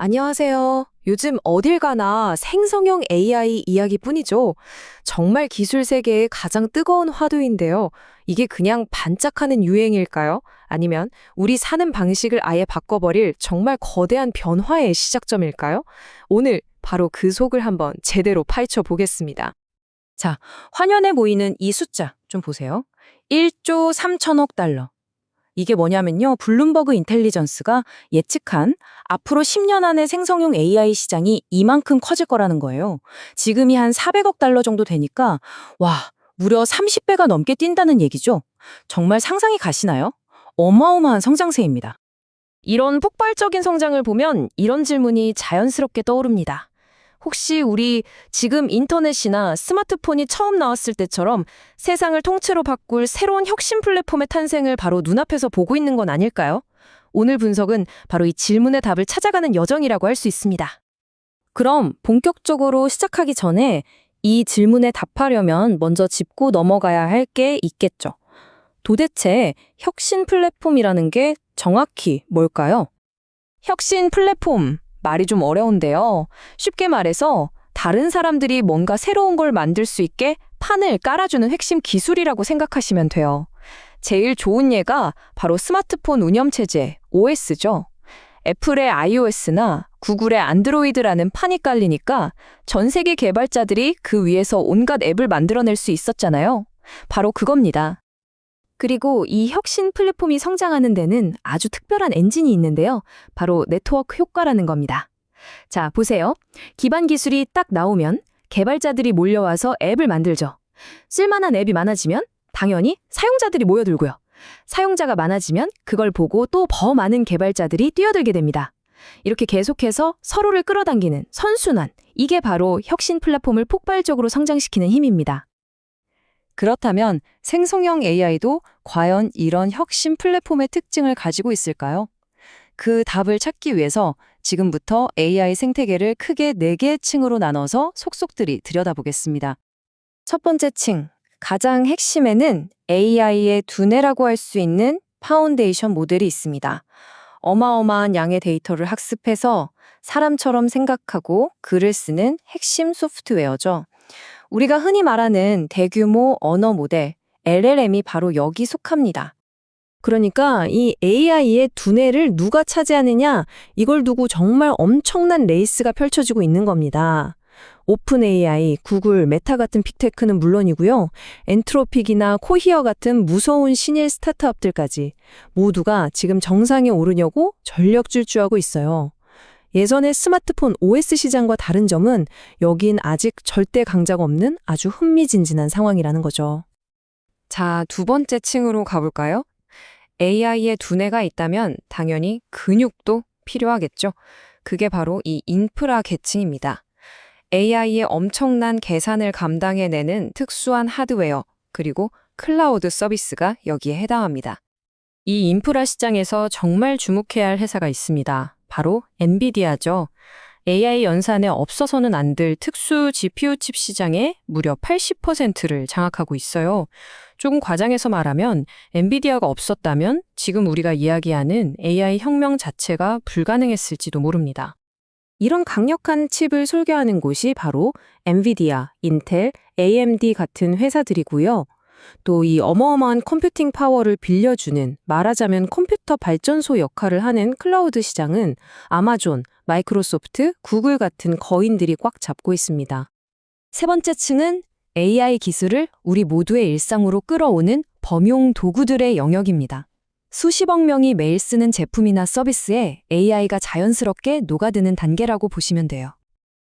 안녕하세요. 요즘 어딜 가나 생성형 AI 이야기뿐이죠. 정말 기술 세계의 가장 뜨거운 화두인데요. 이게 그냥 반짝하는 유행일까요? 아니면 우리 사는 방식을 아예 바꿔버릴 정말 거대한 변화의 시작점일까요? 오늘 바로 그 속을 한번 제대로 파헤쳐 보겠습니다. 자, 화면에 보이는 이 숫자 좀 보세요. 1조 3천억 달러. 이게 뭐냐면요. 블룸버그 인텔리전스가 예측한 앞으로 10년 안에 생성형 AI 시장이 이만큼 커질 거라는 거예요. 지금이 한 400억 달러 정도 되니까 와, 무려 30배가 넘게 뛴다는 얘기죠. 정말 상상이 가시나요? 어마어마한 성장세입니다. 이런 폭발적인 성장을 보면 이런 질문이 자연스럽게 떠오릅니다. 혹시 우리 지금 인터넷이나 스마트폰이 처음 나왔을 때처럼 세상을 통째로 바꿀 새로운 혁신 플랫폼의 탄생을 바로 눈앞에서 보고 있는 건 아닐까요? 오늘 분석은 바로 이 질문의 답을 찾아가는 여정이라고 할 수 있습니다. 그럼 본격적으로 시작하기 전에 이 질문에 답하려면 먼저 짚고 넘어가야 할 게 있겠죠. 도대체 혁신 플랫폼이라는 게 정확히 뭘까요? 혁신 플랫폼, 말이 좀 어려운데요. 쉽게 말해서 다른 사람들이 뭔가 새로운 걸 만들 수 있게 판을 깔아주는 핵심 기술이라고 생각하시면 돼요. 제일 좋은 예가 바로 스마트폰 운영체제, OS죠. 애플의 iOS나 구글의 안드로이드라는 판이 깔리니까 전 세계 개발자들이 그 위에서 온갖 앱을 만들어낼 수 있었잖아요. 바로 그겁니다. 그리고 이 혁신 플랫폼이 성장하는 데는 아주 특별한 엔진이 있는데요. 바로 네트워크 효과라는 겁니다. 자, 보세요. 기반 기술이 딱 나오면 개발자들이 몰려와서 앱을 만들죠. 쓸만한 앱이 많아지면 당연히 사용자들이 모여들고요. 사용자가 많아지면 그걸 보고 또 더 많은 개발자들이 뛰어들게 됩니다. 이렇게 계속해서 서로를 끌어당기는 선순환, 이게 바로 혁신 플랫폼을 폭발적으로 성장시키는 힘입니다. 그렇다면 생성형 AI도 과연 이런 혁신 플랫폼의 특징을 가지고 있을까요? 그 답을 찾기 위해서 지금부터 AI 생태계를 크게 4개의 층으로 나눠서 속속들이 들여다보겠습니다. 첫 번째 층, 가장 핵심에는 AI의 두뇌라고 할 수 있는 파운데이션 모델이 있습니다. 어마어마한 양의 데이터를 학습해서 사람처럼 생각하고 글을 쓰는 핵심 소프트웨어죠. 우리가 흔히 말하는 대규모 언어 모델, LLM이 바로 여기 속합니다. 그러니까 이 AI의 두뇌를 누가 차지하느냐, 이걸 두고 정말 엄청난 레이스가 펼쳐지고 있는 겁니다. 오픈 AI, 구글, 메타 같은 빅테크는 물론이고요. 엔트로픽이나 코히어 같은 무서운 신일 스타트업들까지 모두가 지금 정상에 오르려고 전력 질주하고 있어요. 예전의 스마트폰 OS 시장과 다른 점은 여긴 아직 절대 강자가 없는 아주 흥미진진한 상황이라는 거죠. 자, 두 번째 층으로 가볼까요? AI의 두뇌가 있다면 당연히 근육도 필요하겠죠. 그게 바로 이 인프라 계층입니다. AI의 엄청난 계산을 감당해내는 특수한 하드웨어, 그리고 클라우드 서비스가 여기에 해당합니다. 이 인프라 시장에서 정말 주목해야 할 회사가 있습니다. 바로 엔비디아죠. AI 연산에 없어서는 안 될 특수 GPU 칩 시장의 무려 80%를 장악하고 있어요. 조금 과장해서 말하면 엔비디아가 없었다면 지금 우리가 이야기하는 AI 혁명 자체가 불가능했을지도 모릅니다. 이런 강력한 칩을 설계하는 곳이 바로 엔비디아, 인텔, AMD 같은 회사들이고요. 또 이 어마어마한 컴퓨팅 파워를 빌려주는, 말하자면 컴퓨터 발전소 역할을 하는 클라우드 시장은 아마존, 마이크로소프트, 구글 같은 거인들이 꽉 잡고 있습니다. 세 번째 층은 AI 기술을 우리 모두의 일상으로 끌어오는 범용 도구들의 영역입니다. 수십억 명이 매일 쓰는 제품이나 서비스에 AI가 자연스럽게 녹아드는 단계라고 보시면 돼요.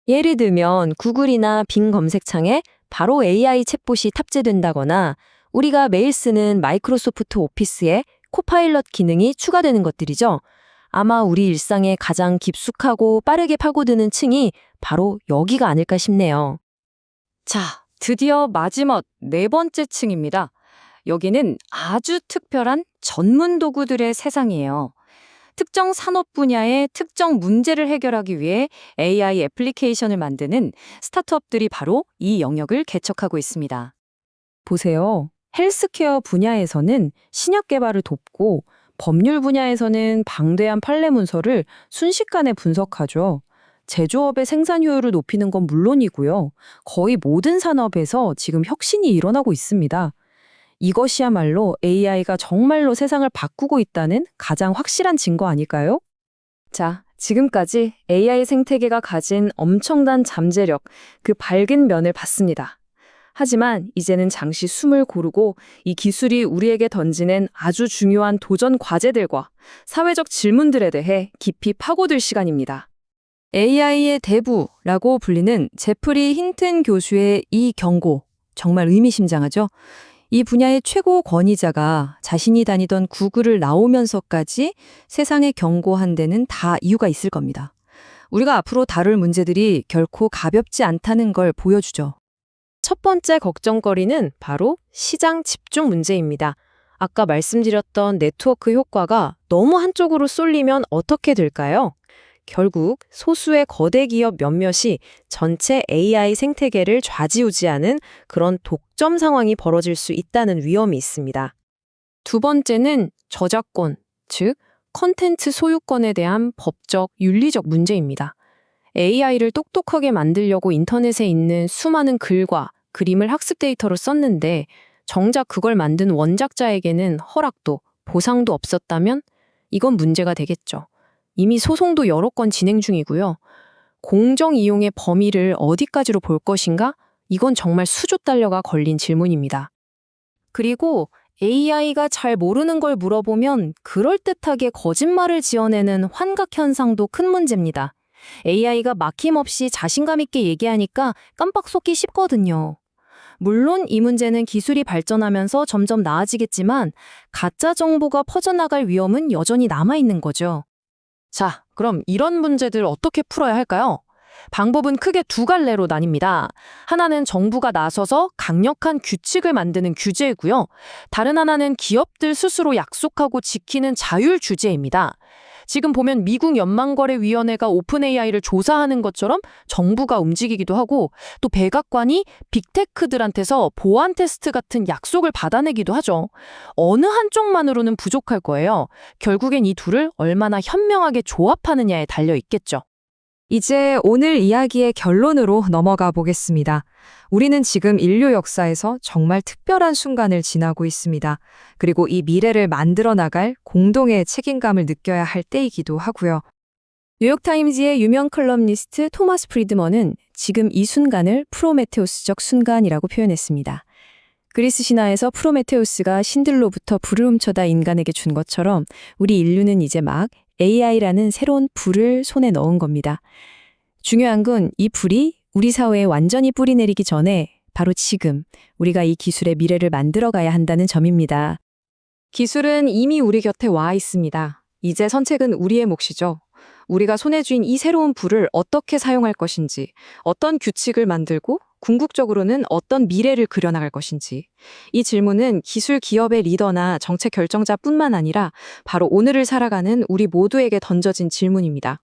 예를 들면 구글이나 빙 검색창에 바로 AI 챗봇이 탑재된다거나 우리가 매일 쓰는 마이크로소프트 오피스에 코파일럿 기능이 추가되는 것들이죠. 아마 우리 일상에 가장 깊숙하고 빠르게 파고드는 층이 바로 여기가 아닐까 싶네요. 자, 드디어 마지막 네 번째 층입니다. 여기는 아주 특별한 전문 도구들의 세상이에요. 특정 산업 분야의 특정 문제를 해결하기 위해 AI 애플리케이션을 만드는 스타트업들이 바로 이 영역을 개척하고 있습니다. 보세요. 헬스케어 분야에서는 신약 개발을 돕고 법률 분야에서는 방대한 판례 문서를 순식간에 분석하죠. 제조업의 생산 효율을 높이는 건 물론이고요. 거의 모든 산업에서 지금 혁신이 일어나고 있습니다. 이것이야말로 AI가 정말로 세상을 바꾸고 있다는 가장 확실한 증거 아닐까요? 자, 지금까지 AI 생태계가 가진 엄청난 잠재력, 그 밝은 면을 봤습니다. 하지만 이제는 잠시 숨을 고르고 이 기술이 우리에게 던지는 아주 중요한 도전 과제들과 사회적 질문들에 대해 깊이 파고들 시간입니다. AI의 대부라고 불리는 제프리 힌튼 교수의 이 경고, 정말 의미심장하죠? 이 분야의 최고 권위자가 자신이 다니던 구글을 나오면서까지 세상에 경고한 데는 다 이유가 있을 겁니다. 우리가 앞으로 다룰 문제들이 결코 가볍지 않다는 걸 보여주죠. 첫 번째 걱정거리는 바로 시장 집중 문제입니다. 아까 말씀드렸던 네트워크 효과가 너무 한쪽으로 쏠리면 어떻게 될까요? 결국 소수의 거대 기업 몇몇이 전체 AI 생태계를 좌지우지하는 그런 독점 상황이 벌어질 수 있다는 위험이 있습니다. 두 번째는 저작권, 즉 컨텐츠 소유권에 대한 법적, 윤리적 문제입니다. AI를 똑똑하게 만들려고 인터넷에 있는 수많은 글과 그림을 학습 데이터로 썼는데 정작 그걸 만든 원작자에게는 허락도, 보상도 없었다면 이건 문제가 되겠죠. 이미 소송도 여러 건 진행 중이고요. 공정 이용의 범위를 어디까지로 볼 것인가? 이건 정말 수조 달러가 걸린 질문입니다. 그리고 AI가 잘 모르는 걸 물어보면 그럴듯하게 거짓말을 지어내는 환각 현상도 큰 문제입니다. AI가 막힘없이 자신감 있게 얘기하니까 깜빡 속기 쉽거든요. 물론 이 문제는 기술이 발전하면서 점점 나아지겠지만 가짜 정보가 퍼져나갈 위험은 여전히 남아있는 거죠. 자, 그럼 이런 문제들 어떻게 풀어야 할까요? 방법은 크게 두 갈래로 나뉩니다. 하나는 정부가 나서서 강력한 규칙을 만드는 규제이고요. 다른 하나는 기업들 스스로 약속하고 지키는 자율 규제입니다. 지금 보면 미국 연방거래위원회가 오픈 AI를 조사하는 것처럼 정부가 움직이기도 하고 또 백악관이 빅테크들한테서 보안 테스트 같은 약속을 받아내기도 하죠. 어느 한쪽만으로는 부족할 거예요. 결국엔 이 둘을 얼마나 현명하게 조합하느냐에 달려 있겠죠. 이제 오늘 이야기의 결론으로 넘어가 보겠습니다. 우리는 지금 인류 역사에서 정말 특별한 순간을 지나고 있습니다. 그리고 이 미래를 만들어 나갈 공동의 책임감을 느껴야 할 때이기도 하고요. 뉴욕타임즈의 유명 컬럼니스트 토마스 프리드먼은 지금 이 순간을 프로메테우스적 순간이라고 표현했습니다. 그리스 신화에서 프로메테우스가 신들로부터 불을 훔쳐다 인간에게 준 것처럼 우리 인류는 이제 막 AI라는 새로운 불을 손에 넣은 겁니다. 중요한 건 이 불이 우리 사회에 완전히 뿌리 내리기 전에 바로 지금 우리가 이 기술의 미래를 만들어 가야 한다는 점입니다. 기술은 이미 우리 곁에 와 있습니다. 이제 선책은 우리의 몫이죠. 우리가 손에 쥔 이 새로운 불을 어떻게 사용할 것인지, 어떤 규칙을 만들고 궁극적으로는 어떤 미래를 그려나갈 것인지. 이 질문은 기술 기업의 리더나 정책 결정자뿐만 아니라 바로 오늘을 살아가는 우리 모두에게 던져진 질문입니다.